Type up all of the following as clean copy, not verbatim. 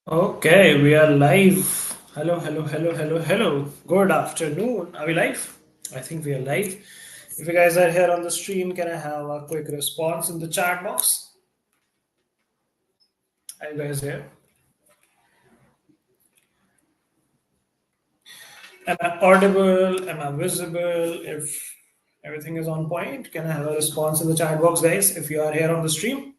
Okay, we are live. Hello, hello, hello, hello, hello. Good afternoon. Are we live? I think we are live. If you guys are here on the stream, can I have a quick response in the chat box? Are you guys here? Am I audible? Am I visible? If everything is on point, can I have a response in the chat box, guys? If you are here on the stream.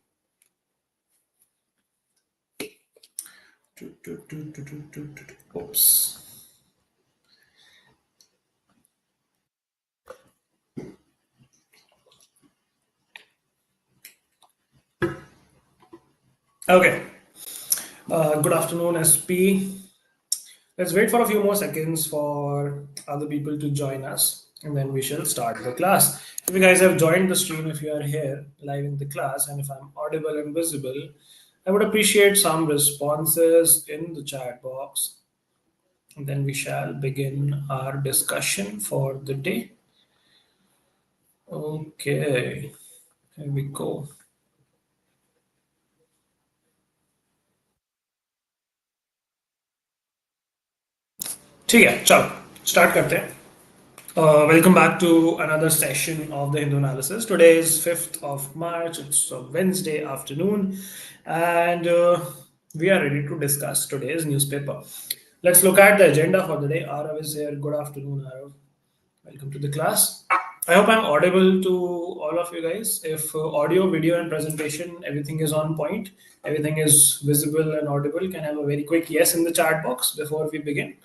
Oops. Okay. Good afternoon, SP. Let's wait for a few more seconds for other people to join us, and then we shall start the class. If you guys have joined the stream, if you are here live in the class, and if I'm audible and visible, I would appreciate some responses in the chat box. And then we shall begin our discussion for the day. Okay, here we go. ठीक है चलो start करते हैं Welcome back to another session of the Hindu analysis. Today is 5th of March. It's a Wednesday afternoon, and we are ready to discuss today's newspaper. Let's look at the agenda for the day. Arav is here. Good afternoon, Arav. Welcome to the class. I hope I'm audible to all of you guys. If audio, video, and presentation, everything is on point, everything is visible and audible, can I have a very quick yes in the chat box before we begin?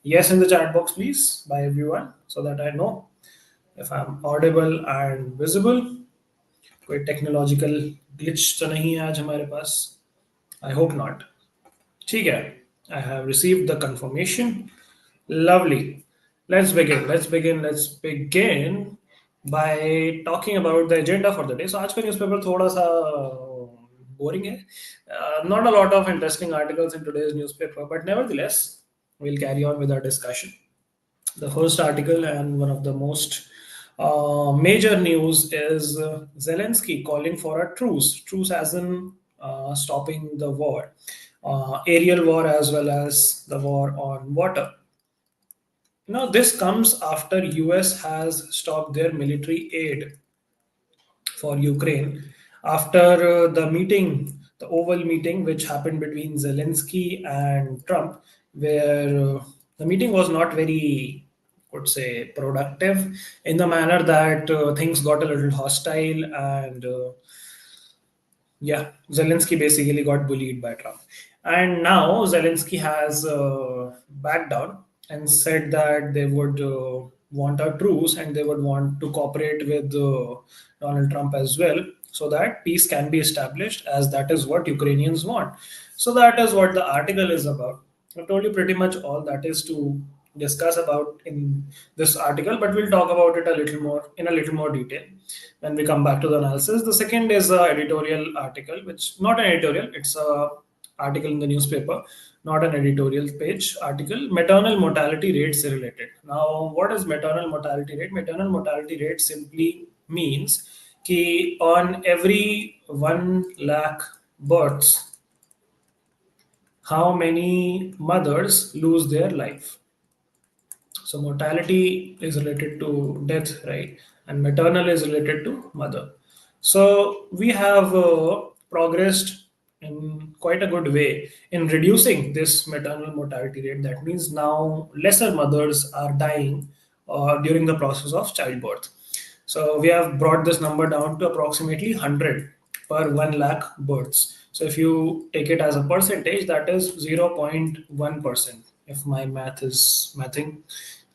Yes in the chat box, please, by everyone, so that I know if I'm audible and visible. कोई technological glitch तो नहीं है आज हमारे पास. I hope not. ठीक है. I have received the confirmation. Lovely. Let's begin by talking about the agenda for the day. So आज का न्यूज़पेपर थोड़ा सा boring है. Not a lot of interesting articles in today's newspaper, but nevertheless, we'll carry on with our discussion. The first article and one of the most major news is Zelensky calling for a truce as in stopping the war, aerial war as well as the war on water. Now, this comes after US has stopped their military aid for Ukraine after the Oval meeting, which happened between Zelensky and Trump, where the meeting was not very, I would say, productive in the manner that things got a little hostile and yeah, Zelensky basically got bullied by Trump. And now Zelensky has backed down and said that they would want a truce and they would want to cooperate with Donald Trump as well so that peace can be established, as that is what Ukrainians want. So that is what the article is about. I've told you pretty much all that is to discuss about in this article, but we'll talk about it a little more detail when we come back to the analysis. The second is a editorial article, which not an editorial, it's a article in the newspaper, not an editorial page article. Maternal mortality rates related. Now, what is maternal mortality rate? Maternal mortality rate simply means कि on every 1 lakh births, how many mothers lose their life. So mortality is related to death, right? And maternal is related to mother. So we have progressed in quite a good way in reducing this maternal mortality rate. That means now lesser mothers are dying during the process of childbirth. So we have brought this number down to approximately 100 per 1 lakh births. So if you take it as a percentage, that is 0.1%. If my math is mathing,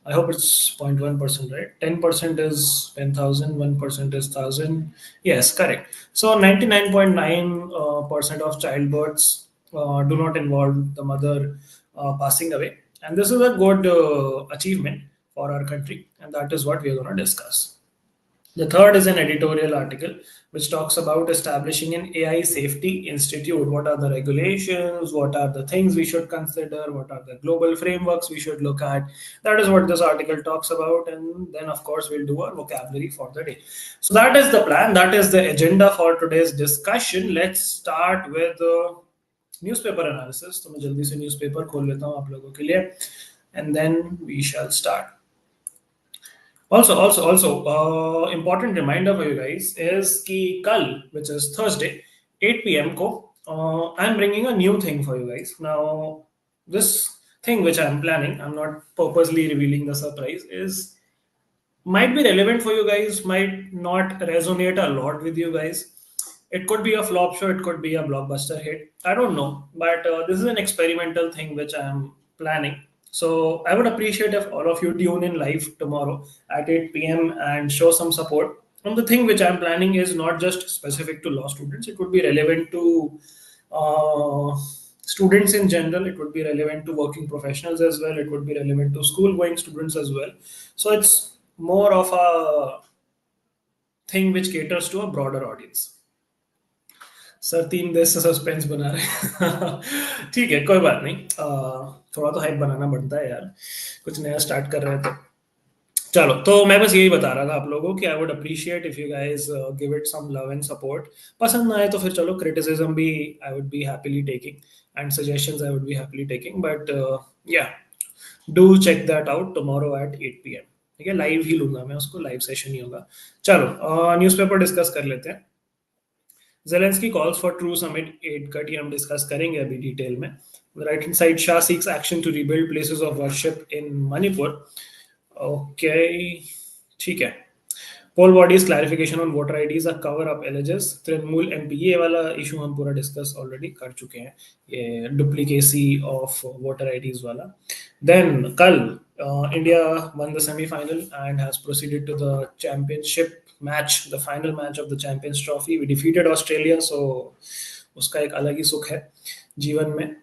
I hope it's 0.1%, right? 10% is 10,000, 1% is 1,000. Yes, correct. So 99.9% of childbirths do not involve the mother passing away. And this is a good achievement for our country. And that is what we are going to discuss. The third is an editorial article which talks about establishing an AI safety institute. What are the regulations? What are the things we should consider? What are the global frameworks we should look at? That is what this article talks about. And then, of course, we'll do our vocabulary for the day. So, that is the plan. That is the agenda for today's discussion. Let's start with newspaper analysis. तो मैं जल्दी से newspaper खोल लेता हूँ आप लोगों के लिए, and then we shall start. Also, important reminder for you guys is कि कल, which is Thursday, 8 p.m. को, I'm bringing a new thing for you guys. Now, this thing which I'm planning, I'm not purposely revealing the surprise, is might be relevant for you guys, might not resonate a lot with you guys. It could be a flop show, it could be a blockbuster hit. I don't know, but this is an experimental thing which I'm planning. So I would appreciate if all of you tune in live tomorrow at 8 p.m. and show some support. And the thing which I'm planning is not just specific to law students, it would be relevant to students in general, it would be relevant to working professionals as well, it would be relevant to school going students as well. So it's more of a thing which caters to a broader audience. Sir 3 दिन से suspense बना रहे ठीक है, कोई बात नहीं, थोड़ा तो हाइप बनाना बनता है यार, कुछ नया स्टार्ट कर रहे हैं तो. चलो, तो मैं बस यही बता रहा था आप लोगों कि I would appreciate if you guys give it some love and support. पसंद ना आए तो फिर चलो, क्रिटिसिज्म भी I would be happily taking, and suggestions I would be happily taking, but yeah, do check that out tomorrow at 8 p.m. ठीक है, live ही लूंगा मैं उसको, लाइव सेशन ही होगा. चलो, न्यूज़पेपर डिस्कस कर लेते हैं. Zelensky calls for true summit aid cut, ये हम डिस्कस करेंगे अभी डिटेल में. Right hand side, Shah seeks action to rebuild places of worship in Manipur. Okay, ठीक है. Poll bodies clarification on voter IDs a cover up alleges Trinamool MP, ये वाला issue हम पूरा डिस्कस ऑलरेडी कर चुके हैं, ये डुप्लीकेसी ऑफ वोटर आईडीज वाला. देन कल India won the semifinal and has proceeded to the championship match, the final match of the champions trophy. We defeated Australia, so उसका एक अलग ही सुख है जीवन में.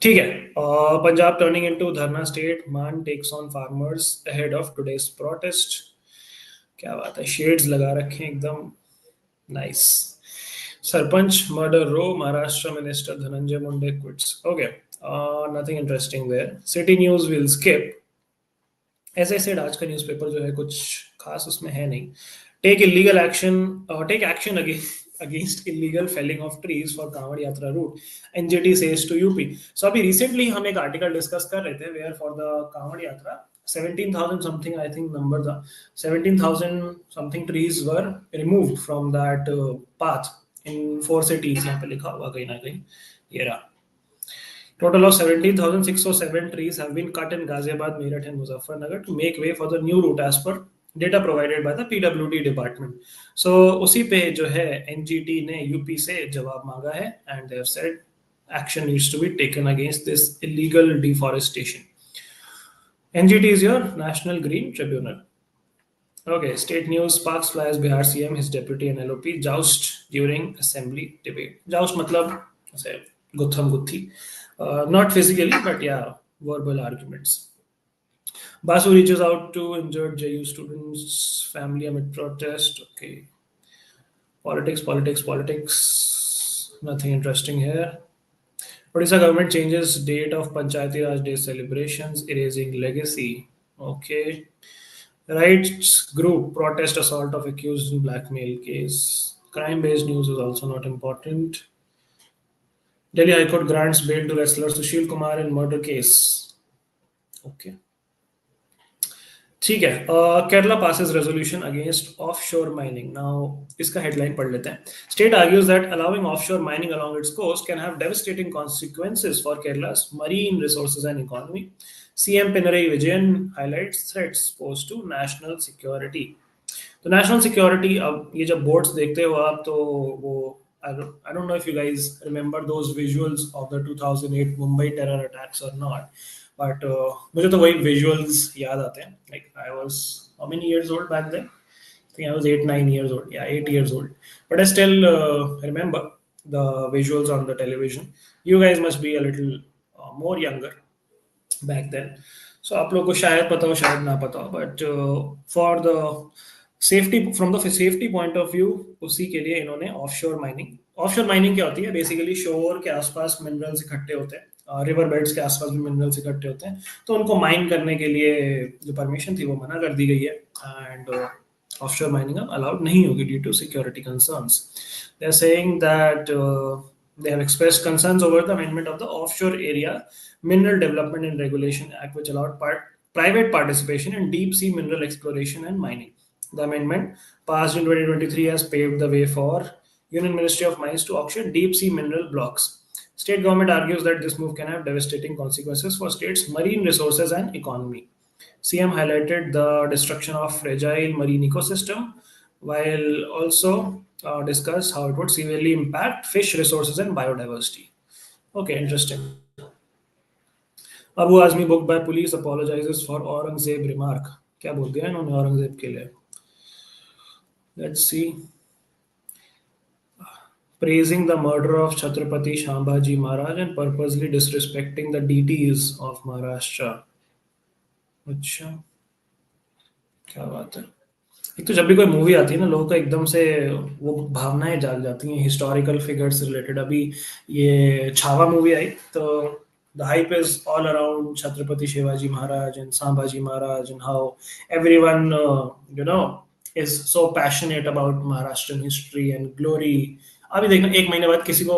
ठीक है, Punjab turning into dharna state, Mann takes on farmers ahead of today's protest. क्या बात है, शेड्स लगा रखे हैं एकदम nice. Sarpanch murder row, Maharashtra minister Dhananjay Munde quits. Okay, nothing interesting there. City news will skip. ऐसे सेड आज का न्यूज़पेपर जो है कुछ खास उसमें है नहीं. Take illegal action, take action against illegal felling of trees for Kanwar Yatra route, NGT says to UP. So अभी रिसेंटली हम एक आर्टिकल डिस्कस कर रहे थे वेयर फॉर द कांवड़ यात्रा 17,000 something, I think number था 17,000 something trees were removed from that path in 4 cities. यहाँ पे लिखा हुआ कहीं ना कहीं, ये रहा. Total of 17,607 trees have been cut in Ghaziabad, Meerut and Muzaffarnagar to make way for the new route as per data provided by the PWD department. So उसी पे जो है NGT ने यूपी से जवाब मांगा है and they have said action needs to be taken against this illegal deforestation. NGT is your National Green Tribunal. Okay, state news, Sparks flies Bihar CM, his deputy and LOP joust during assembly debate. Joust मतलब ऐसे गुत्थम गुत्थी, not physically but yeah, verbal arguments. Basu reaches out to injured JU students family amid protest. Okay, politics, nothing interesting here. Odisha government changes date of Panchayati Raj Day celebrations, erasing legacy. Okay. Rights group protest assault of accused in blackmail case. Crime-based news is also not important. Delhi High Court grants bail to wrestler Sushil Kumar in murder case. Okay. ठीक है, Kerala passes resolution against offshore mining. Now इसका headline पढ़ लेते हैं. State argues that allowing offshore mining along its coast can have devastating consequences for Kerala's marine resources and economy. CM Pinarayi Vijayan highlights threats posed to national security. तो national security, अब ये जब boards देखते हो आप तो वो I don't know if you guys remember those visuals of the 2008 Mumbai terror attacks or not, but मुझे तो वही visuals याद आते हैं. Like I was how many years old back then? I think I was 8-9 years old. Yeah, 8 years old. But I still remember the visuals on the television. You guys must be a little more younger back then. So आप लोगों को शायद पता हो शायद ना पता हो, but for the safety, from the safety point of view, उसी के लिए इन्होंने ऑफशोर माइनिंग क्या होती है, बेसिकली शोर के आसपास मिनरल्स इकट्ठे होते हैं, रिवर बेड्स के आसपास भी मिनरल्स इकट्ठे होते हैं, तो उनको माइन करने के लिए जो परमिशन थी वो मना कर दी गई है, एंड ऑफशोर माइनिंग अब अलाउड नहीं होगी due to security concerns. They are saying that They have expressed concerns over the amendment of the Offshore Area Mineral Development and Regulation Act, which allowed private participation in deep sea mineral exploration and mining. The amendment, passed in 2023, has paved the way for Union Ministry of Mines to auction deep sea mineral blocks. State government argues that this move can have devastating consequences for states' marine resources and economy. CM highlighted the destruction of fragile marine ecosystem, while also discussed how it would severely impact fish resources and biodiversity. Okay, interesting. Abu Azmi, booked by police, apologizes for Aurangzeb remark. क्या बोल दिया इन्होंने औरंगजेब के लिए? Let's see. Praising the murder of Chhatrapati Shambhaji Maharaj and purposely disrespecting the deities of Maharashtra. अच्छा, क्या बात है. एक तो जब भी कोई मूवी आती है ना, लोगों को एकदम से वो भावनाएं जाग जाती हैं हिस्टोरिकल फिगर्स से रिलेटेड. अभी ये छावा मूवी आई तो the hype is all around Chhatrapati Shivaji Maharaj and Sambhaji Maharaj and how everyone you know is so passionate about Maharashtrian history and glory. अभी देखना, एक महीने बाद किसी को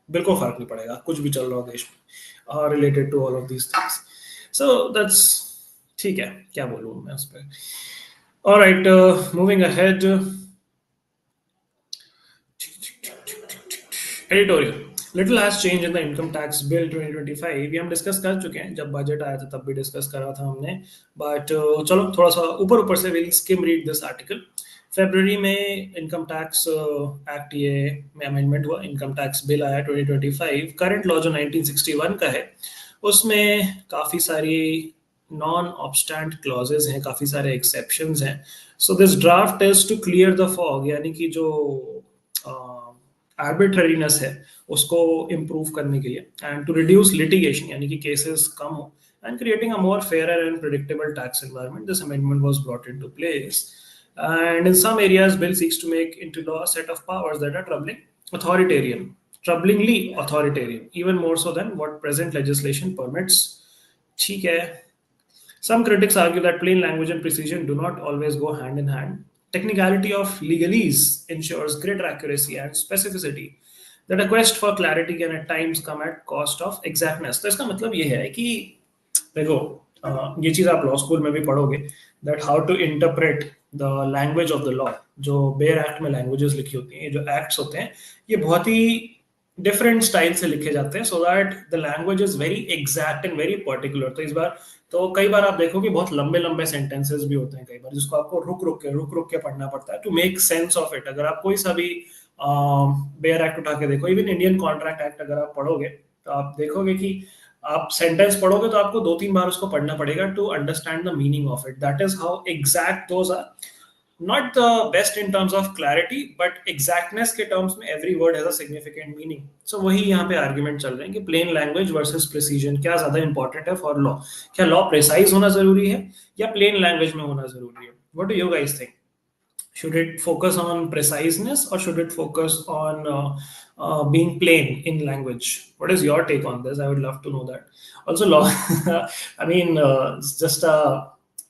बिल्कुल फर्क नहीं पड़ेगा कुछ भी चल रहा हो देश में related to all of these things. So that's ठीक है, क्या बोलूँ मैं उस पर. All right, moving ahead. Editorial. Little has changed in the income tax bill 2025. ये हम डिस्कस कर चुके हैं, जब बजट आया था तब भी डिस्कस करा था हमने. बट चलो थोड़ा सा ऊपर ऊपर से we'll skim read this article. फरवरी में इनकम टैक्स एक्ट ये में अमेंडमेंट हुआ, इनकम टैक्स बिल आया 2025. करंट लॉ जो 1961 का है उसमें काफ़ी सारी नॉन ऑब्स्टेंट क्लॉजेज हैं, काफ़ी सारे एक्सेप्शंस हैं. So this draft is to clear the fog, यानी कि जो आर्बिट्ररीनेस है उसको इम्प्रूव करने के लिए, एंड टू रिड्यूस लिटिगेशन यानी कि केसेस कम हो, and creating a more fair and predictable tax environment. This amendment was brought into place, and in some areas bill seeks to make into law a set of powers that are troublingly authoritarian, even more so than what present legislation permits. ठीक है. Some critics argue that plain language and precision do not always go hand in hand. Technicality of legalese ensures greater accuracy and specificity. That a quest for clarity can at times come at cost of exactness. तो इसका मतलब ये है कि देखो ये चीज़ आप law school में भी पढ़ोगे, that how to interpret the language of the law. जो बेयर एक्ट में लैंग्वेजेस लिखी होती हैं, जो एक्ट्स होते हैं, ये बहुत ही डिफरेंट स्टाइल से लिखे जाते हैं so that the language is very exact and very particular. तो कई बार आप देखो कि बहुत लंबे लंबे सेंटेंसेस भी होते हैं कई बार, जिसको आपको रुक रुक के पढ़ना पड़ता है to make sense of it. अगर आप कोई सा भी बेयर एक्ट उठा के देखो, इवन इंडियन कॉन्ट्रैक्ट एक्ट अगर आप पढ़ोगे तो आप देखोगे कि आप सेंटेंस पढ़ोगे तो आपको 2-3 बार उसको पढ़ना पड़ेगा to understand the meaning of it. That is how exact those are. Not the best in terms of clarity, but exactness के terms में every word has a significant meaning. So वही यहाँ पे argument चल रहे हैं कि plain language versus precision क्या ज़्यादा important है for law. क्या law precise होना ज़रूरी है या plain language में होना ज़रूरी है? What do you guys think? Should it focus on preciseness or should it focus on being plain in language? What is your take on this? I would love to know that. Also law, I mean, it's just a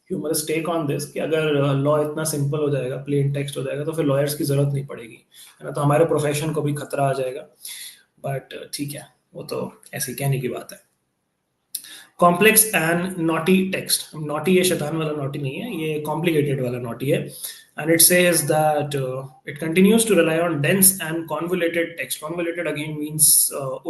humorous take on this कि अगर law इतना simple हो जाएगा, plain text हो जाएगा, तो फिर lawyers की जरूरत नहीं पड़ेगी, है ना. तो हमारे प्रोफेशन को भी खतरा आ जाएगा. बट ठीक है, वो तो ऐसी कहने की बात है. Complex and naughty text. Naughty ये शैतान वाला नॉटी नहीं है, ये कॉम्प्लिकेटेड वाला नॉटी है. And it says that it continues to rely on dense and convoluted text. Convoluted again means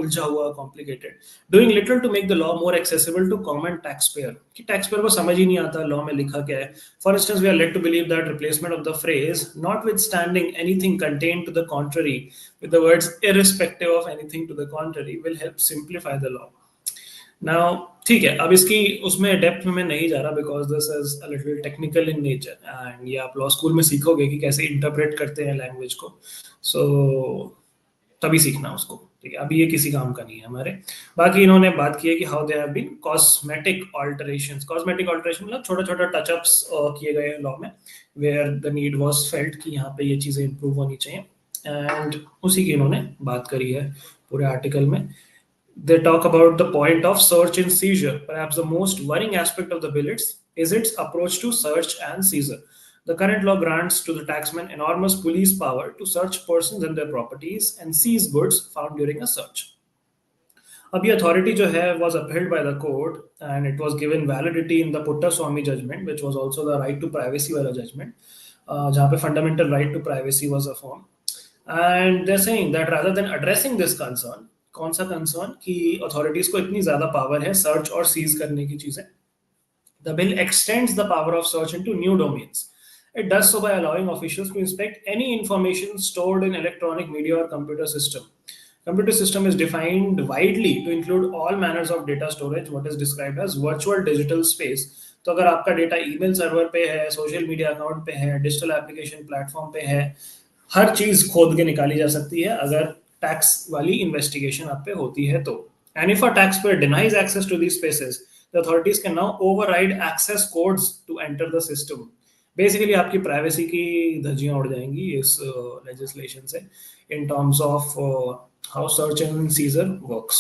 उलझा हुआ, complicated. Doing little to make the law more accessible to common taxpayer. कि taxpayer को समझ ही नहीं आता law में लिखा क्या है. For instance, we are led to believe that replacement of the phrase notwithstanding anything contained to the contrary with the words irrespective of anything to the contrary will help simplify the law. Now ठीक है, अब इसकी उसमें depth में मैं नहीं जा रहा because this is a little technical in nature, and ये आप लॉ स्कूल में सीखोगे कि कैसे इंटरप्रेट करते हैं लैंग्वेज को. सो तभी सीखना उसको, ठीक है. अभी ये किसी काम का नहीं है हमारे. बाकी इन्होंने बात की है कि how they have been cosmetic alterations. Cosmetic alteration मतलब छोटा छोटा टचअप्स किए गए लॉ में where the need was felt कि यहाँ पे ये चीज़ें इंप्रूव होनी चाहिए, एंड उसी की इन्होंने बात करी है पूरे आर्टिकल में. They talk about the point of search and seizure. Perhaps the most worrying aspect of the bill is its approach to search and seizure. The current law grants to the taxman enormous police power to search persons and their properties and seize goods found during a search. अब ये authority जो है was upheld by the court and it was given validity in the Putta Swami judgment, which was also the right to privacy वाला judgment, जहाँ पे fundamental right to privacy was affirmed. And they're saying that rather than addressing this concern, कौन सा concern कि authorities को इतनी ज़्यादा power है search और seize करने की चीज़ें, the bill extends the power of search into new domains. It does so by allowing officials to inspect any information stored in electronic media or computer system. Computer system is defined widely to include all manners of data storage, what is described as virtual digital space. तो अगर आपका data email server पे है, social media account पे है, digital application platform पे है, हर चीज खोद के निकाली जा सकती है अगर टैक्स वाली इन्वेस्टिगेशन आप पे होती है तो. And if a taxpayer denies access to these spaces, the authorities can now override access codes to enter the system. Basically आपकी प्राइवेसी की धज्जियां उड़ जाएंगी इस लेजिस्लेशन से in terms of how search and seizure works.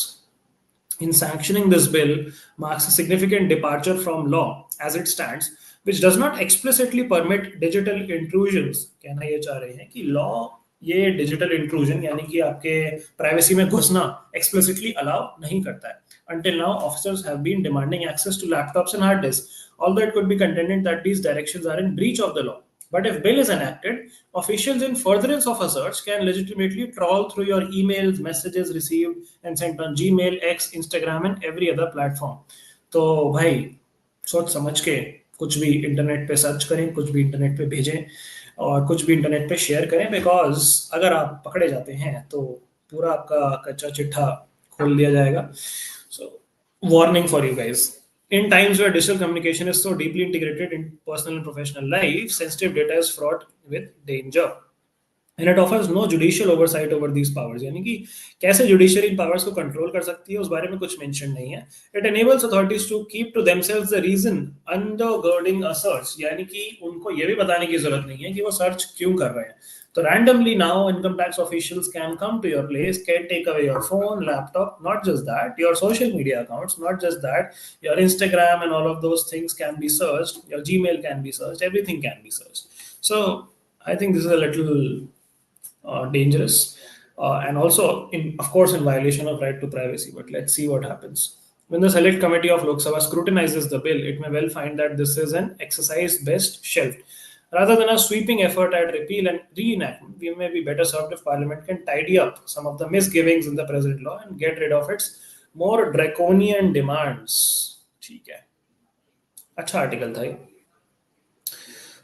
In sanctioning this bill marks a significant departure from law as it stands, which does not explicitly permit digital intrusions. कहना ये चाह रहे हैं कि law ये digital intrusion यानी कि आपके privacy में घुसना explicitly allow नहीं करता है. Until now, officers have been demanding access to laptops and hard disks, although it could be contended that these directions are in breach of the law. But if bill is enacted, officials in furtherance of a search can legitimately trawl through your emails, messages received and sent on Gmail, X, Instagram and every other platform. तो भाई सोच समझ के कुछ भी internet पे search करें, कुछ भी इंटरनेट पे भेजें और कुछ भी इंटरनेट पे शेयर करें, बिकॉज अगर आप पकड़े जाते हैं तो पूरा आपका कच्चा चिट्ठा खोल दिया जाएगा. So warning for you guys. In times where digital communication is so deeply integrated in personal and professional life, sensitive data is fraught with danger. And it offers no judicial oversight over these powers. यानी कि कैसे judiciary इन powers को control कर सकती है उस बारे में कुछ mention नहीं है. It enables authorities to keep to themselves the reason undergirding a search. यानी कि उनको ये भी बताने की जरूरत नहीं है कि वो search क्यों कर रहे हैं. So randomly now income tax officials can come to your place, can take away your phone, laptop, not just that, your social media accounts, not just that, your Instagram and all of those things can be searched, your Gmail can be searched, everything can be searched. So I think this is a little dangerous and also of course in violation of right to privacy, but let's see what happens. When the select committee of Lok Sabha scrutinizes the bill, it may well find that this is an exercise best shelved. Rather than a sweeping effort at repeal and reenactment, we may be better served if Parliament can tidy up some of the misgivings in the present law and get rid of its more draconian demands. ठीक है, अच्छा article था ये.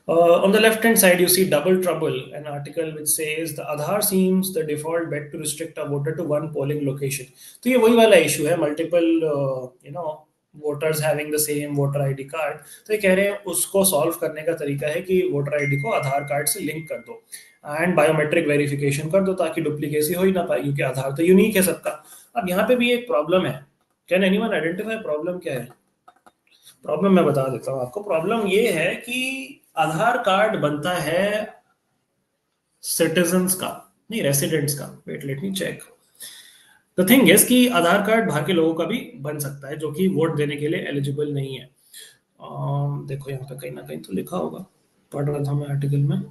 On the left hand side, you see Double Trouble, an article which says the Aadhaar seems the default bet to restrict a voter to one polling location. तो ये वही वाला issue है, multiple voters having the same voter ID card. तो ये कह रहे हैं उसको solve करने का तरीका है कि voter ID को आधार कार्ड से लिंक कर दो and biometric verification कर दो ताकि डुप्लीकेसी हो ही ना पाए क्योंकि आधार तो यूनिक है सबका. अब यहाँ पे भी एक प्रॉब्लम है. Can anyone identify प्रॉब्लम क्या है? प्रॉब्लम मैं बता देता हूँ आपको. प्रॉब्लम ये है कि आधार कार्ड बनता है सिटीजन्स का, नहीं रेसिडेंट्स का. Wait let me check. The thing is कि आधार कार्ड बाहर के लोगों का भी बन सकता है जो कि वोट देने के लिए एलिजिबल नहीं है. देखो यहाँ पे कहीं ना कहीं तो लिखा होगा, पढ़ रहा था मैं आर्टिकल में.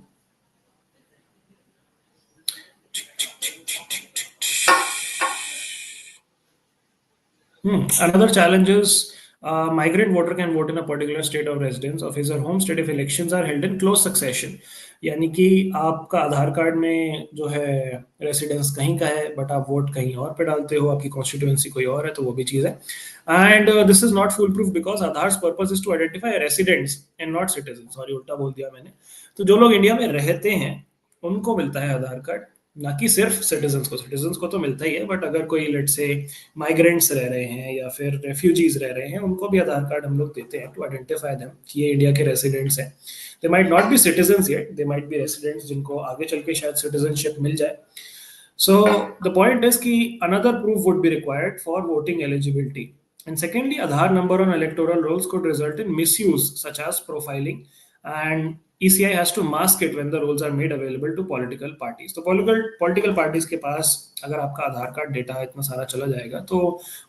Another challenge is migrant voter can vote in a particular state of residence of his or home state if elections are held in close succession. यानी कि आपका आधार कार्ड में जो है रेसिडेंस कहीं का है बट आप वोट कहीं और पे डालते हो, आपकी कॉन्स्टिट्यूएंसी कोई और है, तो वो भी चीज़ है. And this is not foolproof because Aadhaar's purpose is to identify residents and not citizen. Sorry उल्टा बोल दिया मैंने. तो जो लोग इंडिया में रहते हैं उनको मिलता है आधार कार्ड, ना कि सिर्फ सिटीजन्स को. सिटीजन्स को तो मिलता ही है बट अगर कोई लेट से माइग्रेंट्स रह रहे हैं या फिर रेफ्यूजीज रह रहे हैं उनको भी आधार कार्ड हम लोग देते हैं टू आइडेंटिफाई देम कि ये इंडिया के रेसिडेंट्स हैं. They might not be citizens yet, they might be residents जिनको आगे चल के शायद सिटीजनशिप मिल जाए. सो द पॉइंट इज कि another proof would be required for voting eligibility. And secondly, Aadhaar number on electoral rolls could result in misuse such as profiling and ECI has to mask it when the roles are made available to political parties. तो political parties के पास अगर आपका आधार card data इतना सारा चला जाएगा तो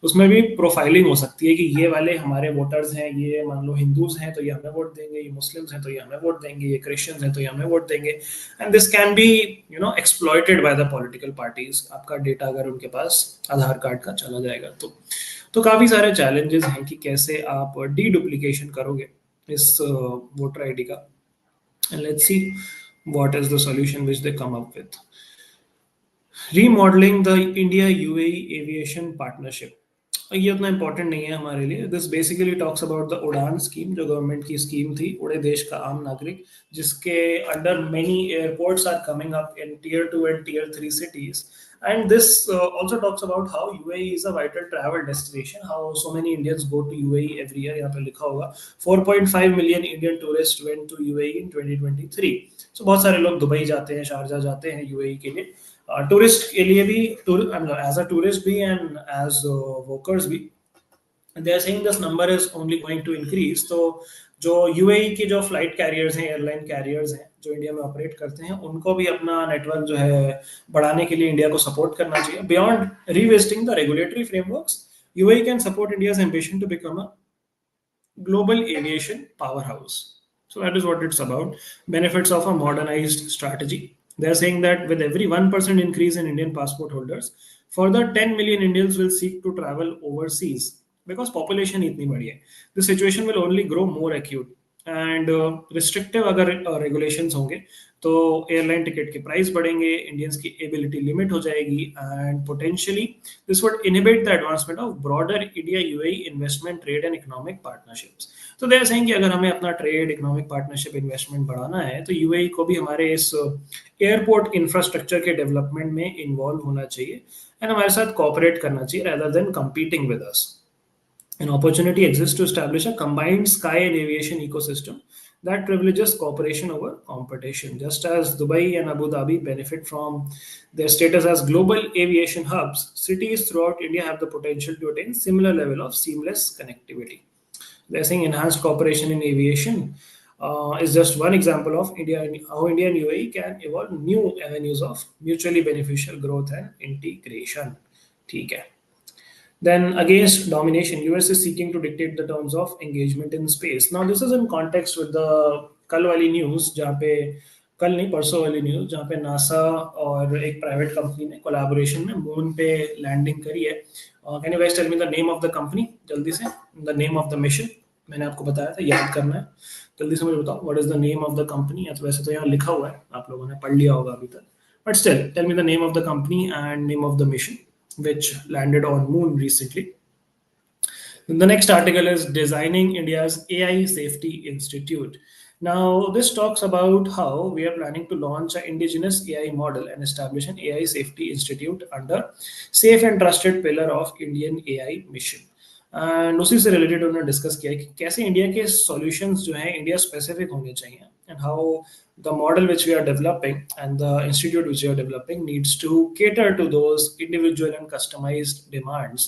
उसमें भी प्रोफाइलिंग हो सकती है कि ये वाले हमारे वोटर्स हैं, ये मान लो हिंदूज हैं तो ये हमें वोट देंगे, ये मुस्लिम्स हैं तो ये हमें वोट देंगे, ये क्रिश्चियंस हैं तो ये हमें वोट देंगे, and this can be exploited by the political parties, आपका डेटा अगर उनके पास आधार कार्ड का चला जाएगा तो काफी सारे चैलेंजेस हैं कि कैसे आप डी डुप्लीकेशन करोगे इस वोटर आईडी का. And let's see what is the solution which they come up with. Remodeling the India UAE aviation partnership. ये उतना इम्पोर्टेंट नहीं है हमारे लिए. This basically talks about the Udan scheme, जो गवर्नमेंट की स्कीम थी, उड़े देश का आम नागरिक, जिसके under many airports are coming up in tier 2 and tier 3 cities. And this also talks about how UAE is a vital travel destination, how so many Indians go to UAE every year. यहाँ पे लिखा होगा 4.5 million Indian tourists went to UAE in 2023. So बहुत सारे लोग Dubai जाते हैं, Sharjah जाते हैं UAE के लिए, टूरिस्ट के लिए भी, एज अ टूरिस्ट भी एंड एज वर्कर्स भी. They are saying this number is only going to increase. तो जो यूएई के जो फ्लाइट कैरियर्स हैं, एयरलाइन कैरियर्स हैं जो इंडिया में ऑपरेट करते हैं, उनको भी अपना नेटवर्क जो है बढ़ाने के लिए इंडिया को सपोर्ट करना चाहिए. Beyond revisiting the regulatory frameworks, UAE can support India's ambition to become a global aviation powerhouse. So that is what it's about. Benefits of a modernized strategy. They're saying that with every 1% increase in Indian passport holders, further 10 million Indians will seek to travel overseas because population इतनी बड़ी है. The situation will only grow more acute. And restrictive अगर regulations होंगे तो airline ticket के price बढ़ेंगे, Indians की ability limit हो जाएगी, and potentially this would inhibit the advancement of broader India UAE investment, trade and economic partnerships. तो दे are saying कि अगर हमें अपना ट्रेड, इकोनॉमिक पार्टनरशिप, इन्वेस्टमेंट बढ़ाना है तो यूएई को भी हमारे इस एयरपोर्ट इंफ्रास्ट्रक्चर के डेवलपमेंट में इन्वॉल्व होना चाहिए एंड हमारे साथ कोऑपरेट करना चाहिए rather than competing with us. An opportunity exists to establish a combined sky and aviation ecosystem that privileges cooperation over competition. Just as Dubai and Abu Dhabi benefit from their status as global aviation hubs, cities throughout India have the potential to attain similar level of seamless connectivity. They're saying enhanced cooperation in aviation is just one example of how India and UAE can evolve new avenues of mutually beneficial growth and integration. ठीक है. Then against domination, US is seeking to dictate the terms of engagement in space. Now this is in context with the कल वाली news, जहाँ पे कल नहीं परसों वाली न्यूज़, जहाँ पे नासा और एक प्राइवेट कंपनी ने कोलैबोरेशन में मून पे लैंडिंग करी है. Can you guys tell me the name of the company जल्दी से, the name of the mission. मैंने आपको बताया था, याद करना है. जल्दी से मुझे बताओ what is the name of the company. या तो वैसे तो यहाँ लिखा हुआ है, आप लोगों ने पढ़ लिया होगा अभी तक, but still tell me the name of the company and name of the mission which landed on moon recently. The next article is Designing India's AI Safety Institute. Now, this talks about how we are planning to launch an indigenous AI model and establish an AI Safety Institute under safe and trusted pillar of Indian AI mission. And उसी से related उन्होंने discuss किया कि कैसे India के solutions जो हैं India specific होने चाहिए, and how the model which we are developing and the institute which we are developing needs to cater to those individual and customized demands.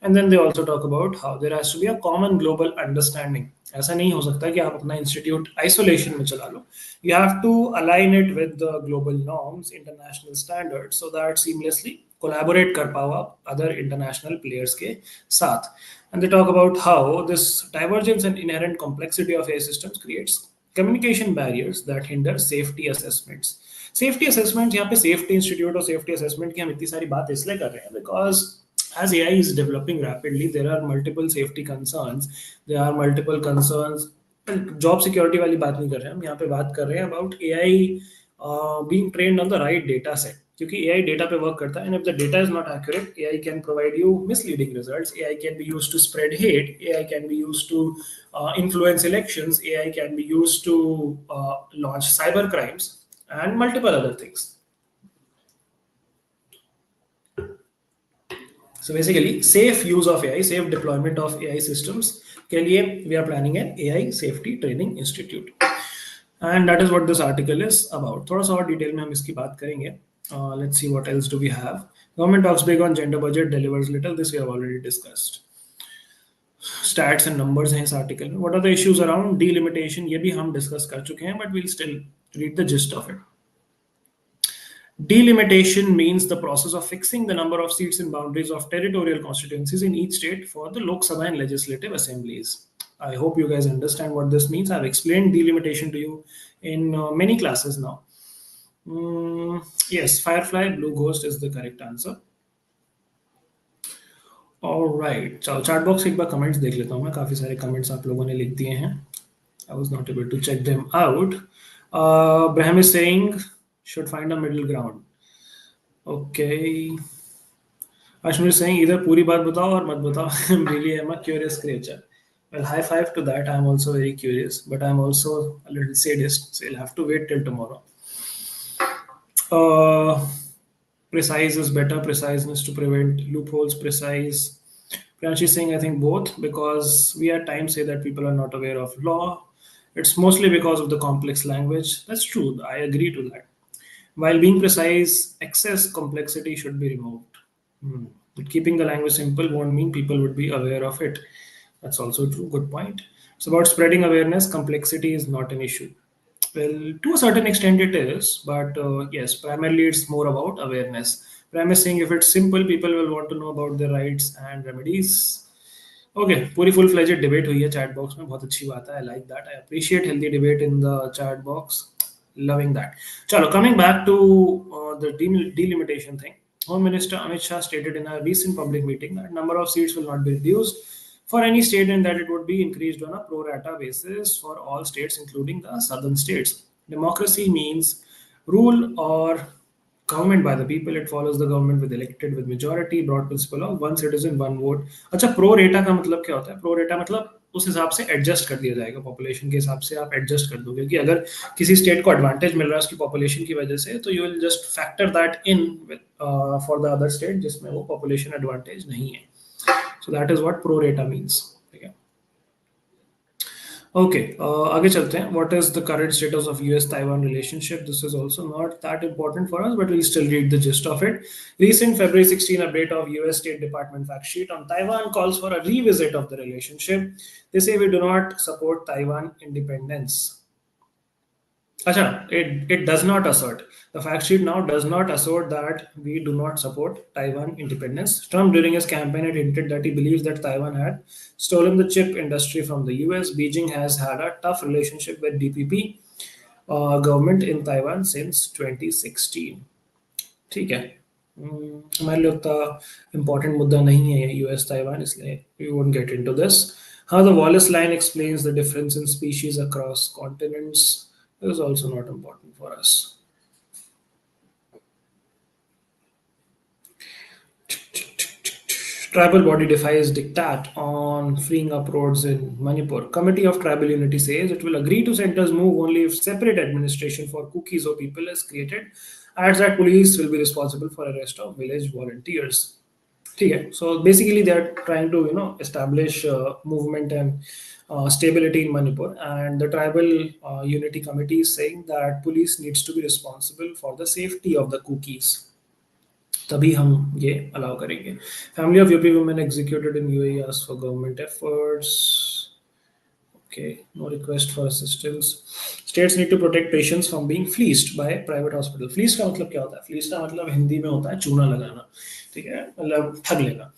And then they also talk about how there has to be a common global understanding. ऐसा नहीं हो सकता कि आप अपना institute isolation में चला लो. You have to align it with the global norms, international standards, so that seamlessly collaborate कर पाओ आप other international players के साथ. And they talk about how this divergence and inherent complexity of AI systems creates communication barriers that hinder safety assessments. Safety assessment, यहाँ पे safety institute और safety assessment की हम इतनी सारी बात इसलिए कर रहे हैं because as AI is developing rapidly, there are multiple safety concerns. There are multiple concerns. Job security वाली बात नहीं कर रहे हैं हम, यहाँ पे बात कर रहे हैं about AI being trained on the right data set. क्योंकि AI डेटा पे वर्क करता है, and if the data is not accurate, AI can provide you misleading results. AI can be used to spread hate. AI can be used to influence elections. AI can be used to launch cyber crimes and multiple other things. So basically, safe use of AI, safe deployment of AI systems के लिए we are planning an AI Safety Training Institute. And that is what this article is about. थोड़ा सा और detail में हम इसकी बात करेंगे. Let's see what else do we have. Government talks big on gender budget, delivers little. This we have already discussed. Stats and numbers हैं इस आर्टिकल में. What are the issues around delimitation, ये भी हम डिस्कस कर चुके हैं, but we'll still read the gist of it. Delimitation means the process of fixing the number of seats and boundaries of territorial constituencies in each state for the Lok Sabha and legislative assemblies. I hope you guys understand what this means. I've explained delimitation to you in many classes now. Yes, Firefly Blue Ghost is the correct answer. Alright, चलो chat box एक बार comments देख लेता हूँ मैं. काफ़ी सारे comments आप लोगों ने लिख दिए हैं. I was not able to check them out. Braham is saying should find a middle ground. Okay. Ashmir is saying either पूरी बात बताओ और मत बताओ. I'm really am a curious creature. Well, high five to that. I'm also very curious, but I'm also a little sadist, so you'll have to wait till tomorrow. Precise is better. Preciseness to prevent loopholes. Precise. Priyanshi is saying I think both, because we at times say that people are not aware of law. It's mostly because of the complex language. That's true. I agree to that. While being precise, excess complexity should be removed. But keeping the language simple won't mean people would be aware of it. That's also true. Good point. It's about spreading awareness. Complexity is not an issue. Well, to a certain extent it is, but yes, primarily it's more about awareness. Prime is saying if it's simple, people will want to know about their rights and remedies. Okay, पूरी full fledged debate हुई है chat box में. बहुत अच्छी बात है. I like that. I appreciate healthy debate in the chat box. Loving that. Chalo, coming back to the delimitation thing. Home Minister Amit Shah stated in a recent public meeting that number of seats will not be reduced for any state and that it would be increased on a pro rata basis for all states, including the southern states. Democracy means rule or government by the people. It follows the government with elected with majority, broad principle of one citizen one vote. अच्छा, pro rata का मतलब क्या होता है? Pro rata मतलब उस हिसाब से एडजस्ट कर दिया जाएगा. पॉपुलेशन के हिसाब से आप एडजस्ट कर दोगे कि अगर किसी स्टेट को एडवांटेज मिल रहा है उसकी पॉपुलेशन की वजह से, तो you will just factor that in for the other state जिसमें वो पॉपुलेशन एडवांटेज नहीं है. So that is what pro रेटा मींस. ठीक है. Okay, आगे चलते हैं. What is the current status of US-Taiwan relationship? This is also not that important for us, but we'll still read the gist of it. Recent February 16 update of US State Department fact sheet on Taiwan calls for a revisit of the relationship. They say we do not support Taiwan independence. Acha, it does not assert. The fact sheet now does not assert that we do not support Taiwan independence. Trump, during his campaign, had hinted that he believes that Taiwan had stolen the chip industry from the US. Beijing has had a tough relationship with DPP government in Taiwan since 2016. ठीक है. हमारे लिए उतना important मुद्दा नहीं है US Taiwan, इसलिए we won't get into this. How the Wallace line explains the difference in species across continents is also not important for us. Tribal body defies diktat on freeing up roads in Manipur. Committee of Tribal Unity says it will agree to center's move only if separate administration for Kukis or people is created. Adds that police will be responsible for arrest of village volunteers. Okay, so basically they are trying to establish movement and stability in Manipur, and the Tribal Unity Committee is saying that police needs to be responsible for the safety of the Kukis. तभी हम ये allow करेंगे. Family of UP women executed in UAE asked for government efforts. Okay, no request for assistance. States need to protect patients from being fleeced by private hospital. Fleeced का मतलब क्या होता है? Fleeced का मतलब हिंदी में होता है चूना लगाना. ठीक है, मतलब ठग लेना.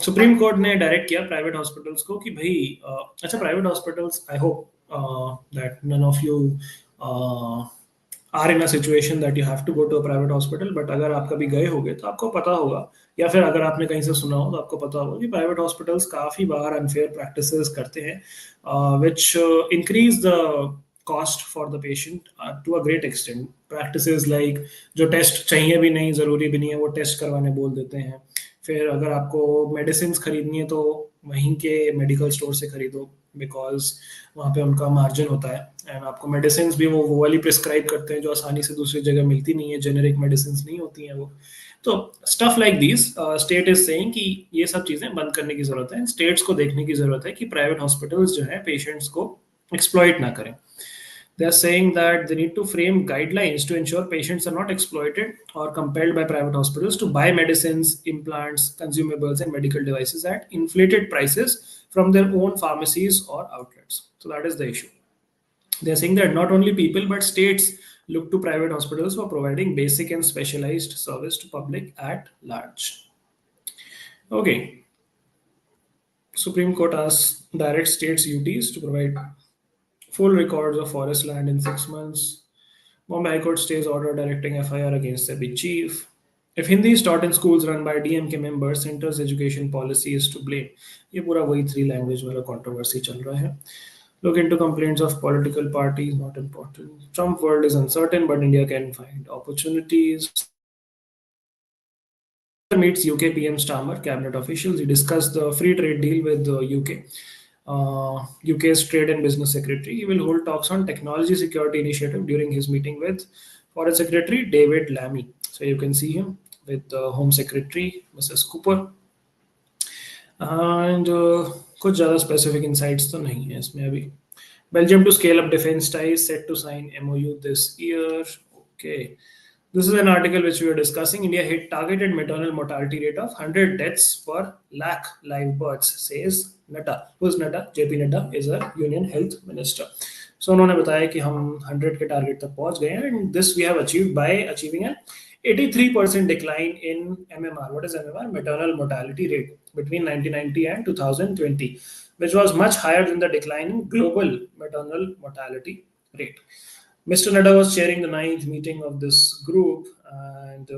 सुप्रीम कोर्ट ने डायरेक्ट किया प्राइवेट हॉस्पिटल्स को कि भाई अच्छा, private hospitals, I hope that none of you are in a situation that you have to go to a private hospital, but अगर आप कभी गए होगे तो आपको पता होगा, या फिर अगर आपने कहीं से सुना हो तो आपको पता होगा कि प्राइवेट हॉस्पिटल्स काफ़ी बार अनफेयर प्रैक्टिसेस करते हैं, which increase the cost for the patient to a great extent. Practices like जो टेस्ट चाहिए भी नहीं, ज़रूरी भी नहीं है, वो टेस्ट करवाने बोल देते हैं. फिर अगर आपको मेडिसिन खरीदनी है तो वहीं के मेडिकल स्टोर से खरीदो, बिकॉज वहाँ पे उनका मार्जिन होता है. एंड आपको मेडिसिन भी वो वाली प्रिस्क्राइब करते हैं जो आसानी से दूसरी जगह मिलती नहीं है, जेनेरिक मेडिसिन नहीं होती हैं वो. तो stuff like this, state is saying कि ये सब चीज़ें बंद करने की ज़रूरत है. स्टेट्स को देखने की ज़रूरत है कि प्राइवेट हॉस्पिटल्स जो है पेशेंट्स को एक्सप्लॉइट ना करें. They are saying that they need to frame guidelines to ensure patients are not exploited or compelled by private hospitals to buy medicines, implants, consumables, and medical devices at inflated prices from their own pharmacies or outlets. So that is the issue. They are saying that not only people but states look to private hospitals for providing basic and specialized service to public at large. Okay, Supreme Court asks direct states UTs to provide full records of forest land in 6 months. Bombay High Court stays order directing FIR against SEBI chief. If Hindi is taught in schools run by DMK members, center's education policy is to blame. ये पूरा वही three language वाला controversy चल रहा है. Look into complaints of political parties, not important. Trump world is uncertain, but India can find opportunities. Meets UK PM Starmer, cabinet officials. He discussed the free trade deal with the UK. UK's Trade and Business Secretary. He will hold talks on technology security initiative during his meeting with Foreign Secretary David Lammy. So you can see him with the Home Secretary Mrs. Cooper. And कुछ ज़्यादा specific insights तो नहीं है इसमें अभी. Belgium to scale up defense ties, set to sign MOU this year. Okay. This is an article which we were discussing. India hit targeted maternal mortality rate of 100 deaths per lakh live births, says Nadda. Who's Nadda? JP Nadda is a Union Health Minister. So उन्होंने बताया कि हम 100 के target तक पहुंच गए हैं, and this we have achieved by achieving an 83% decline in MMR. What is MMR? Maternal mortality rate between 1990 and 2020, which was much higher than the decline in global maternal mortality rate. Mr. Nadda was chairing the 9th meeting of this group, and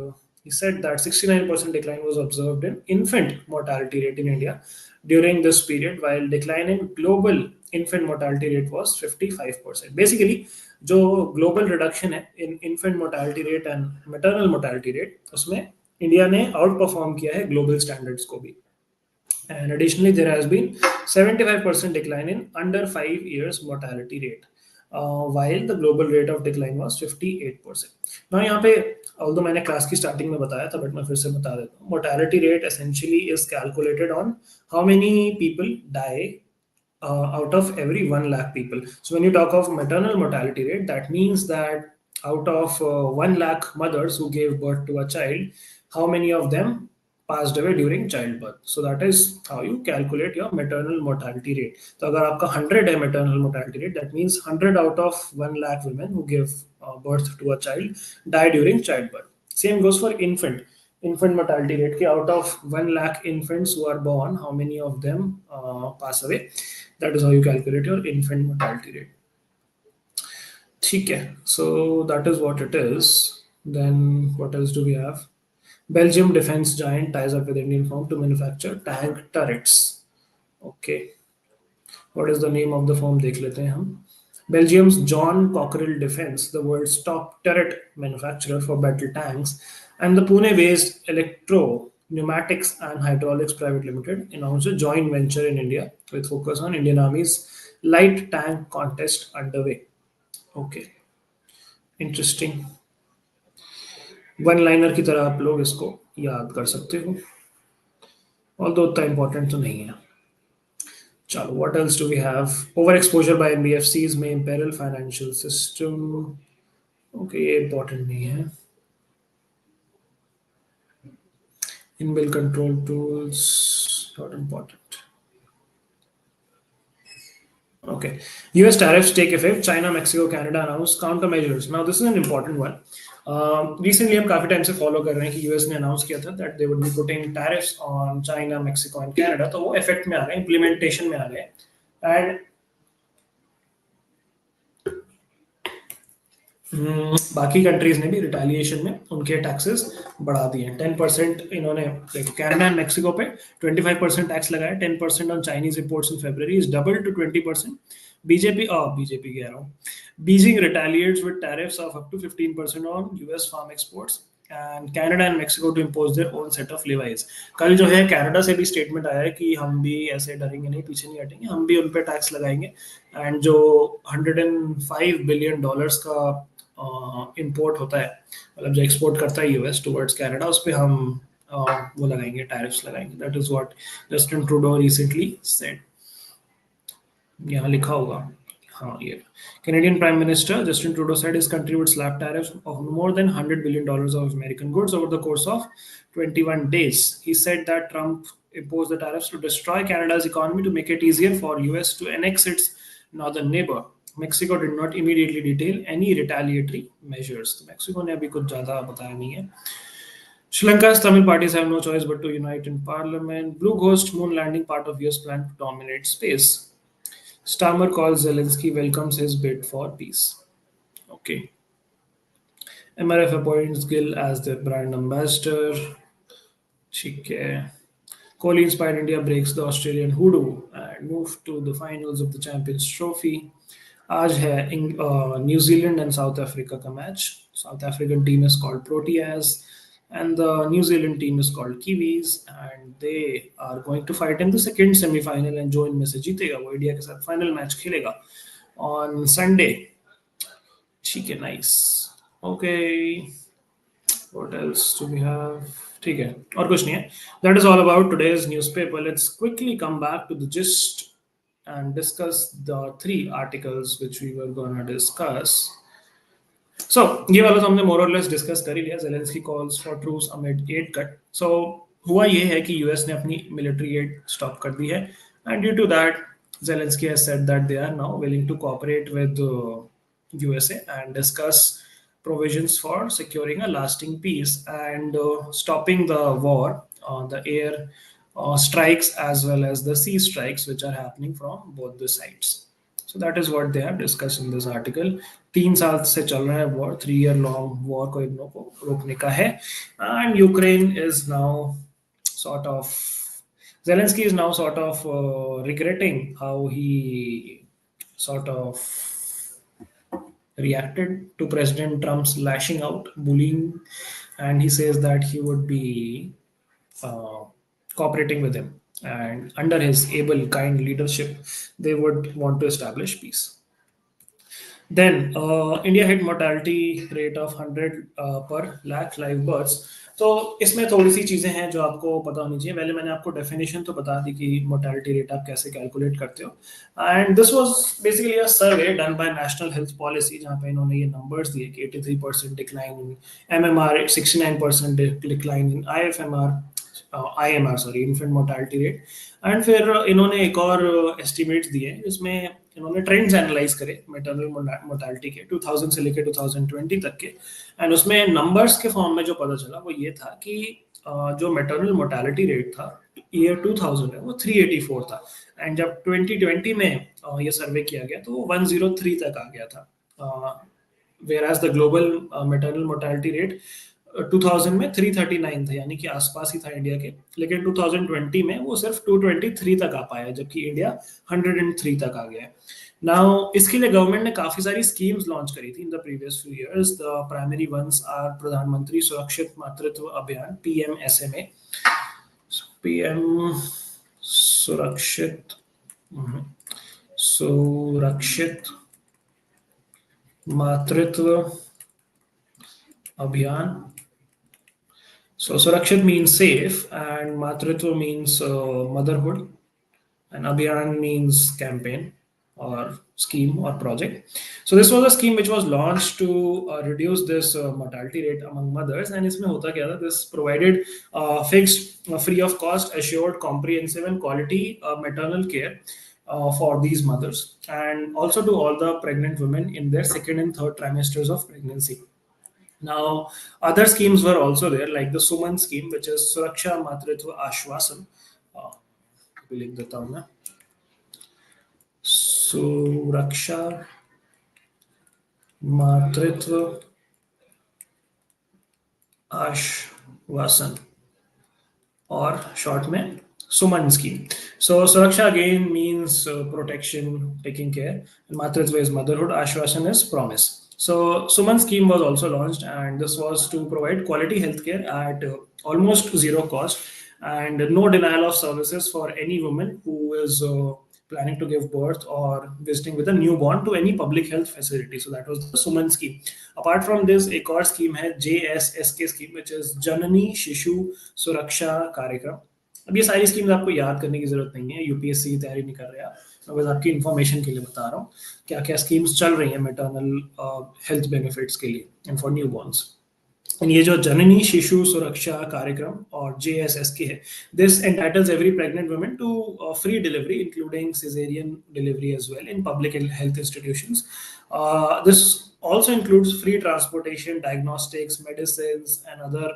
he said that 69% decline was observed in infant mortality rate in India during this period, while decline in global infant mortality rate was 55%. Basically, जो global reduction है in infant mortality rate and maternal mortality rate, उसमें India ने outperform किया है global standards को भी. And additionally, there has been 75% decline in under 5 years mortality rate, while the global rate of decline was 58%. Now यहाँ पे although मैंने class की स्टार्टिंग में बताया था, but मैं फिर से बता देता हूँ. Mortality rate essentially is calculated on how many people die out of every 1 lakh people. So when you talk of maternal mortality rate, that means that out of 1 lakh mothers who gave birth to a child, how many of them passed away during childbirth. So that is how you calculate your maternal mortality rate. So अगर आपका 100 है maternal mortality rate, that means 100 out of 1 lakh women who give birth to a child die during childbirth. Same goes for infant mortality rate. Out of 1 lakh infants who are born, how many of them pass away? That is how you calculate your infant mortality rate. ठीक है, so that is what it is. Then what else do we have? Belgium defense giant ties up with Indian firm to manufacture tank turrets. Okay, what is the name of the firm? देख लेते हैं हम. Belgium's John Cockerill Defense, the world's top turret manufacturer for battle tanks, and the Pune-based Electro Pneumatics and Hydraulics Private Limited announced a joint venture in India with focus on Indian Army's light tank contest underway. Okay, interesting. One liner की तरह आप लोग इसको याद कर सकते हो, although उतना important तो नहीं है. चलो, what else do we have? Overexposure by NBFCs may imperil financial system. Okay, ये important नहीं है. Inbuilt control tools, not important. Okay. US tariffs take effect. China, Mexico, Canada announced countermeasures. Now, this is an important one. Recently, हम काफी time से follow कर रहे हैं कि यूएस ने अनाउंस किया था that they would be putting tariffs on China, Mexico and Canada. तो वो इफेक्ट में आ गए, इम्प्लीमेंटेशन में आ गए. एंड बाकी कंट्रीज ने भी रिटेलिएशन में उनके टैक्सेस बढ़ा दिए. 10% इन्होंने, देखो कनाडा एंड मैक्सिको पे 25% टैक्स लगाया. 10% on Chinese imports in February is double to 20%. BJP कह रहा हूँ, Beijing retaliates with tariffs of up to 15% on US farm exports and Canada and Mexico to impose their own set of levies. कल जो है Canada से भी statement आया है कि हम भी ऐसे डरेंगे नहीं, पीछे नहीं हटेंगे, हम भी उन पे टैक्स लगाएंगे. एंड जो $105 बिलियन का इंपोर्ट होता है, मतलब जो एक्सपोर्ट करता है यूएस टुवर्ड्स कनाडा, उस पर हम वो लगाएंगे, टैरिफ्स लगाएंगे. That is what Justin Trudeau recently said. यहाँ लिखा होगा हाँ ये Canadian Prime Minister Justin Trudeau said his country would slap tariffs of more than $100 billion of American goods over the course of 21 days. He said that Trump imposed the tariffs to destroy Canada's economy to make it easier for US to annex its northern neighbor. Mexico did not immediately detail any retaliatory measures. तो Mexico ने अभी कुछ ज़्यादा बताया नहीं है. Sri Lanka's Tamil parties have no choice but to unite in parliament. Blue Ghost moon landing part of US plan to dominate space. Starmer calls Zelensky welcomes his bid for peace. Okay. MRF appoints Gill as their brand ambassador. ठीक है. Kohli inspired India breaks the Australian hoodoo and moved to the finals of the Champions Trophy. आज है New Zealand and South Africa का match. South African team is called Proteas and the New Zealand team is called Kiwis and they are going to fight in the second semi-final and जो इनमें से जीतेगा वो India के साथ final match खेलेगा on Sunday. ठीक है, nice. Okay. What else do we have? ठीक है, और कुछ नहीं है. That is all about today's newspaper. Let's quickly come back to the gist and discuss the 3 articles which we were gonna discuss. So ये वाला तो हमने more or less discuss कर ही लिया. Zelensky calls for truce amid aid cut. So हुआ ये है कि US ने अपनी military aid stop कर दी है and due to that Zelensky has said that they are now willing to cooperate with USA and discuss provisions for securing a lasting peace and stopping the war, the air strikes as well as the sea strikes which are happening from both the sides. So that is what they have discussed in this article. 3 साल से चल रहा है war, 3-year long war को इन लोगों को रोकने का है and Ukraine is now sort of Zelensky is now sort of regretting how he sort of reacted to President Trump's lashing out, bullying, and he says that he would be cooperating with him. And under his able, kind leadership, they would want to establish peace. Then India hit mortality rate of 100 per lakh live births. तो इसमें थोड़ी सी चीज़ें हैं जो आपको पता होनी चाहिए. पहले मैंने आपको डेफिनेशन तो बता दी कि मोर्टेलिटी रेट आप कैसे कैलकुलेट करते हो. And this was basically a survey done by national health policy जहाँ पे इन्होंने ये नंबर्स दिए कि 83% decline in MMR, 69% decline in IMR sorry infant mortality rate. And फिर इन्होंने एक और एस्टिमेट्स दिए जिसमें इन्होंने ट्रेंड्स एनालाइज करे मैटरनल मोर्टेलिटी के 2000 से लेकर 2020 तक के. एंड उसमें नंबर्स के फॉर्म में जो पता चला वो ये था कि जो मैटरनल मोर्टेलिटी रेट था ईयर 2000 है वो 384 था एंड जब 2020 में ये सर्वे किया गया तो वो 103 तक आ गया था. whereas the global maternal mortality rate 2000 में 339 था यानी कि आसपास ही था इंडिया के. लेकिन 2020 में वो सिर्फ 223 तक आ पाया जबकि इंडिया 103 तक आ गया. नाउ इसके लिए गवर्नमेंट ने काफी सारी स्कीम्स लॉन्च करी थी in the previous few years. The primary ones are Pradhan Mantri Surakshit मातृत्व अभियान PMSMA. PM सुरक्षित मातृत्व अभियान. So Surakshit means safe and Matritva means motherhood and Abhiyan means campaign or scheme or project. So this was a scheme which was launched to reduce this mortality rate among mothers. And इसमें होता क्या था? This provided fixed, free of cost, assured, comprehensive and quality maternal care for these mothers and also to all the pregnant women in their second and third trimesters of pregnancy. Now, other schemes were also there, like the Suman scheme, which is Suraksha Matritva Ashwasan. लिख देता हूँ मैं. Suraksha Matritva Ashwasan, or short में Suman scheme. So Suraksha again means protection, taking care, and Matritva is motherhood, Ashwasan is promise. So Suman scheme was also launched and this was to provide quality healthcare at almost zero cost and no denial of services for any woman who is planning to give birth or visiting with a newborn to any public health facility. So that was the Suman scheme. Apart from this, एक और scheme है JSSK scheme, which is जननी शिशु सुरक्षा कार्यक्रम. अब ये सारी schemes आपको याद करने की जरूरत नहीं है, यूपीएससी तैयारी नहीं कर रहे आप. बस आपकी इंफॉर्मेशन के लिए बता रहा हूँ क्या क्या स्कीम्स चल रही हैं मेटर्नल हेल्थ बेनिफिट्स के लिए एंड फॉर न्यू बॉर्न्स। ये जो जननी शिशु सुरक्षा कार्यक्रम और JSSK है, this entitles every pregnant woman to free delivery, including cesarean delivery as well in public health institutions. This also includes free transportation, diagnostics, medicines, and other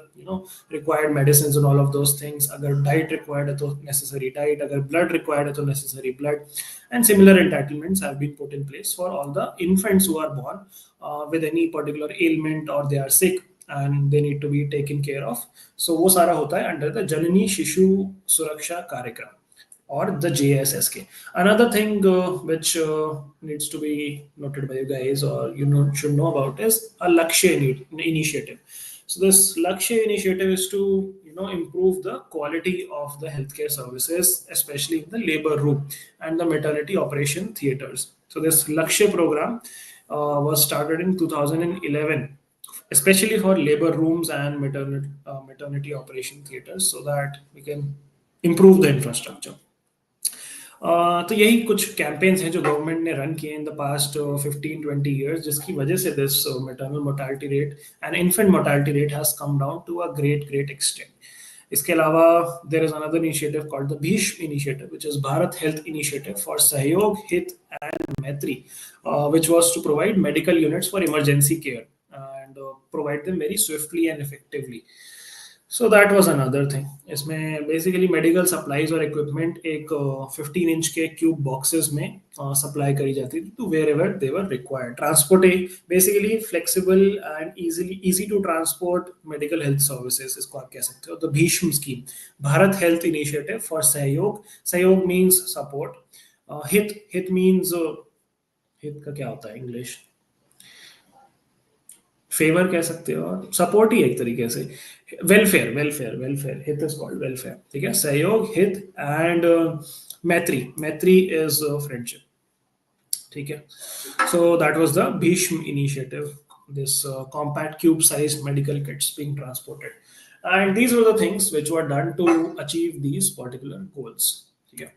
required medicines and all of those things. अगर diet required है तो necessary diet, अगर blood required है तो necessary blood, and similar entitlements have been put in place for all the infants who are born with any particular ailment or they are sick and they need to be taken care of. So वो सारा होता है under the जननी शिशु सुरक्षा कार्यक्रम or the JSSK. Another thing which needs to be noted by you guys or should know about is a Lakshya initiative. So this Lakshya initiative is to improve the quality of the healthcare services, especially in the labor room and the maternity operation theaters. So this Lakshya program was started in 2011, especially for labor rooms and maternity operation theaters, so that we can improve the infrastructure. तो यही कुछ campaigns हैं जो government ने run किए in the past 15-20 years, जिसकी वजह से this maternal mortality rate and infant mortality rate has come down to a great extent. इसके अलावा there is another initiative called the Bhishm initiative, which is Bharat health initiative for Sahyog Hit and Maitri, which was to provide medical units for emergency care and provide them very swiftly and effectively. So that was another thing. इसमें basically medical supplies और equipment एक 15 inch के cube boxes में supply करी जाती थी to wherever they were required. Transport basically flexible and easy to transport medical health services, इसको आप कह सकते हो. The Bhishm scheme, Bharat health initiative for Sahyog. Sahyog means support. हित मीन्स, हित का क्या होता है इंग्लिश? फेवर कह सकते हो और सपोर्ट ही एक तरीके से. वेलफेयर हित इज कॉल्ड वेलफेयर. ठीक है, सहयोग, हित एंड मैत्री इज फ्रेंडशिप. ठीक है, सो that was the Bhishm initiative, this compact cube sized medical kits being transported, and these were the things which were done to achieve these particular goals. ठीक है.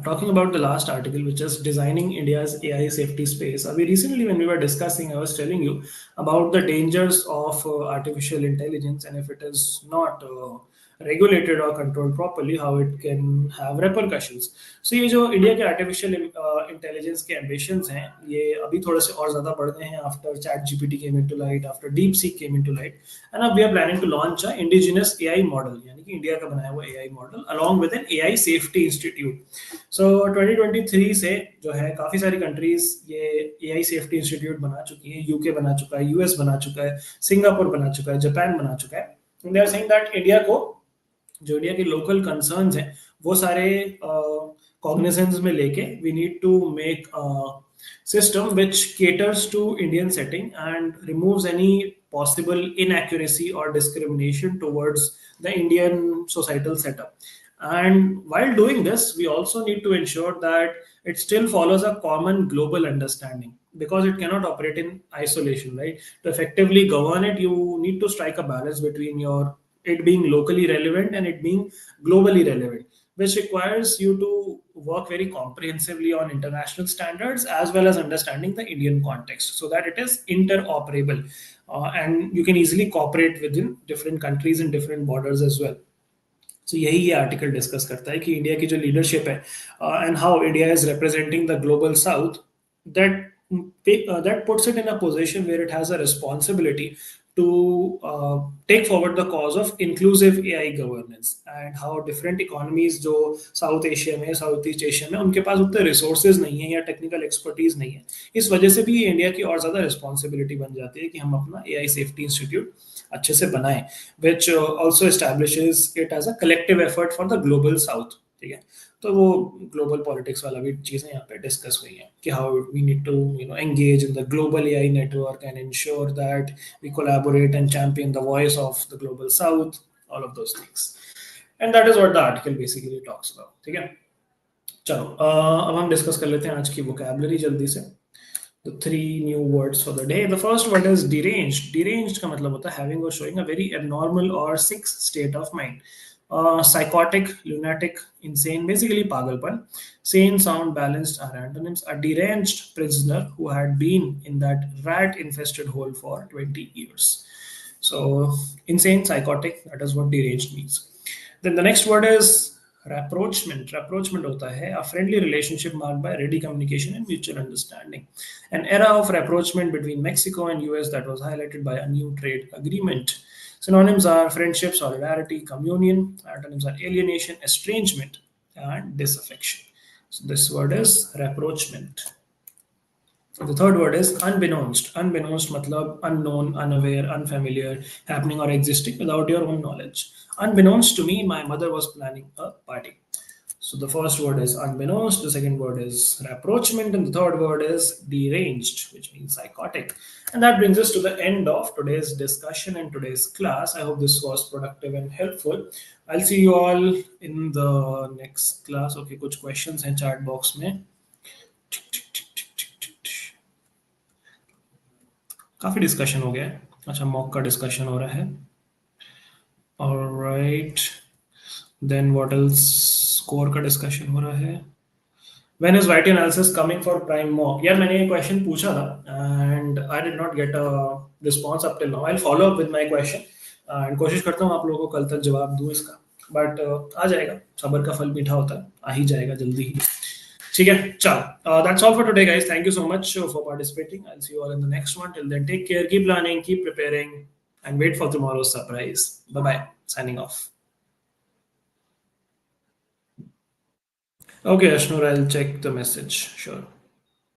Talking about the last article, which is designing India's AI safety space. Recently, when we were discussing, I was telling you about the dangers of artificial intelligence, and if it is not regulated or controlled properly, how it can have repercussions. So ये जो India के artificial intelligence के ambitions हैं, ये अभी थोड़े से और ज़्यादा बढ़ गए हैं after ChatGPT came into light, after DeepSeek came into light, and अब we are planning to launch a indigenous AI model, यानी कि इंडिया का बनाया हुआ AI model along with an AI safety institute. So 2023 से जो है काफ़ी सारी कंट्रीज ये एआई सेफ्टी इंस्टीट्यूट बना चुकी हैं. यूके बना चुका है, यूएस बना चुका है, सिंगापुर बना चुका है, जापान बना चुका है. They are saying that India को जो इंडिया के लोकल कंसर्न्स हैं वो सारे कॉग्निजेंस में लेके we need to make system which caters to Indian setting and removes any possible inaccuracy or discrimination towards the Indian societal setup. And while doing this, we also need to ensure that it still follows a common global understanding, because it cannot operate in isolation, right? To effectively govern it, you need to strike a balance between it being locally relevant and it being globally relevant, which requires you to work very comprehensively on international standards as well as understanding the Indian context so that it is interoperable and you can easily cooperate within different countries and different borders as well. So यही ये article discuss करता है कि India की जो leadership है and how India is representing the global south, that puts it in a position where it has a responsibility to take forward the cause of inclusive AI governance, and how different economies जो south Asia में, south east Asia में, उनके पास उतने resources नहीं है या technical expertise नहीं है. इस वजह से भी इंडिया की और ज़्यादा रिस्पॉन्सिबिलिटी बन जाती है कि हम अपना AI सेफ्टी इंस्टीट्यूट अच्छे से बनाएं, which also establishes it as a collective effort for the global south. ठीक है, तो वो ग्लोबल पॉलिटिक्स वाला भी चीज़ें यहाँ पे डिस्कस हुई हैं कि how we need to engage in the global AI network and ensure that we collaborate and champion the voice of the global south, all of those things, and that is what the article basically talks about. ठीक है, चलो अब हम discuss कर लेते हैं आज की वोकैबुलरी जल्दी से. The 3 new words for the day. The first word is deranged. Deranged का मतलब होता है having or showing a very abnormal or sick state of mind. Psychotic, lunatic, insane, basically pagalpan. Sane, sound, balanced are antonyms. A deranged prisoner who had been in that rat infested hole for 20 years. So, insane, psychotic, that is what deranged means. Then the next word is rapprochement. Rapprochement hota hai a friendly relationship marked by ready communication and mutual understanding. An era of rapprochement between Mexico and US that was highlighted by a new trade agreement. Synonyms are friendship, solidarity, communion. Antonyms are alienation, estrangement, and disaffection. So this word is rapprochement. The third word is unbeknownst. Unbeknownst matlab unknown, unaware, unfamiliar, happening or existing without your own knowledge. Unbeknownst to me, my mother was planning a party. So the first word is unbeknownst, the second word is rapprochement, and the third word is deranged, which means psychotic. And that brings us to the end of today's discussion and today's class. I hope this was productive and helpful. I'll see you all in the next class. Okay, कुछ questions हैं chat box में. काफी discussion हो गया है. अच्छा, mock का discussion हो रहा है. Alright, then what else. Score का डिस्कशन हो रहा है. When is YT analysis coming for prime mock? यार मैंने ये क्वेश्चन पूछा था and I did not get a response up till now. I follow up with my question and कोशिश करता हूँ आप लोगों को कल तक जवाब दूं इसका. बट आ जाएगा, सबर का फल मीठा होता है, आ ही जाएगा जल्दी ही. ठीक है, चलो, that's all for today guys. Thank you so much for participating. I will see you all in the next one. Till then take care, keep planning, keep preparing and wait for tomorrow's surprise. Bye bye. Signing off. Okay, Ashnur, I'll check the message. Sure.